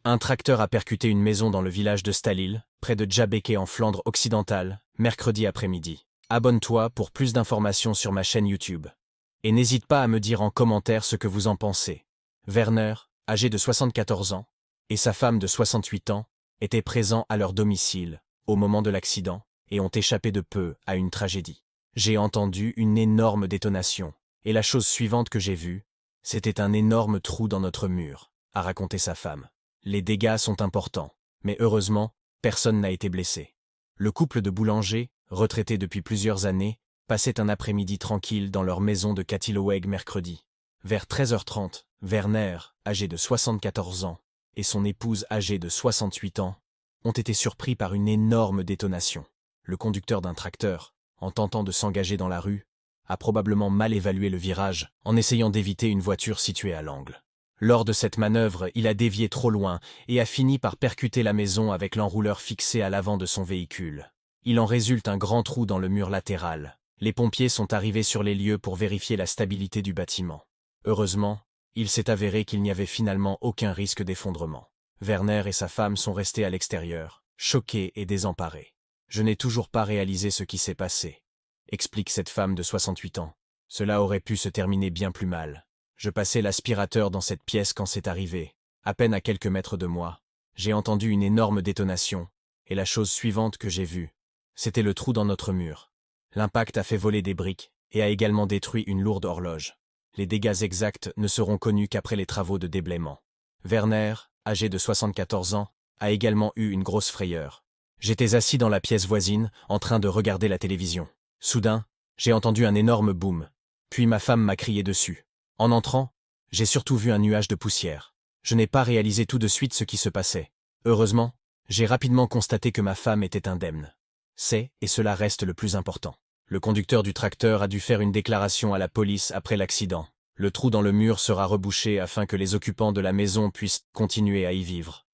Un tracteur a percuté une maison dans le village de Stalil, près de Djabeke en Flandre occidentale, mercredi après-midi. Abonne-toi pour plus d'informations sur ma chaîne YouTube. Et n'hésite pas à me dire en commentaire ce que vous en pensez. Werner, âgé de 74 ans, et sa femme de 68 ans, étaient présents à leur domicile, au moment de l'accident, et ont échappé de peu à une tragédie. J'ai entendu une énorme détonation, et la chose suivante que j'ai vue, c'était un énorme trou dans notre mur, a raconté sa femme. Les dégâts sont importants, mais heureusement, personne n'a été blessé. Le couple de boulangers, retraité depuis plusieurs années, passait un après-midi tranquille dans leur maison de Katiloweg mercredi. Vers 13h30, Werner, âgé de 74 ans, et son épouse âgée de 68 ans, ont été surpris par une énorme détonation. Le conducteur d'un tracteur, en tentant de s'engager dans la rue, a probablement mal évalué le virage en essayant d'éviter une voiture située à l'angle. Lors de cette manœuvre, il a dévié trop loin et a fini par percuter la maison avec l'enrouleur fixé à l'avant de son véhicule. Il en résulte un grand trou dans le mur latéral. Les pompiers sont arrivés sur les lieux pour vérifier la stabilité du bâtiment. Heureusement, il s'est avéré qu'il n'y avait finalement aucun risque d'effondrement. Werner et sa femme sont restés à l'extérieur, choqués et désemparés. Je n'ai toujours pas réalisé ce qui s'est passé, explique cette femme de 68 ans. Cela aurait pu se terminer bien plus mal. Je passais l'aspirateur dans cette pièce quand c'est arrivé, à peine à quelques mètres de moi. J'ai entendu une énorme détonation, et la chose suivante que j'ai vue, c'était le trou dans notre mur. L'impact a fait voler des briques et a également détruit une lourde horloge. Les dégâts exacts ne seront connus qu'après les travaux de déblaiement. Werner, âgé de 74 ans, a également eu une grosse frayeur. J'étais assis dans la pièce voisine, en train de regarder la télévision. Soudain, j'ai entendu un énorme boom. Puis ma femme m'a crié dessus. En entrant, j'ai surtout vu un nuage de poussière. Je n'ai pas réalisé tout de suite ce qui se passait. Heureusement, j'ai rapidement constaté que ma femme était indemne. C'est, et cela reste le plus important. Le conducteur du tracteur a dû faire une déclaration à la police après l'accident. Le trou dans le mur sera rebouché afin que les occupants de la maison puissent continuer à y vivre.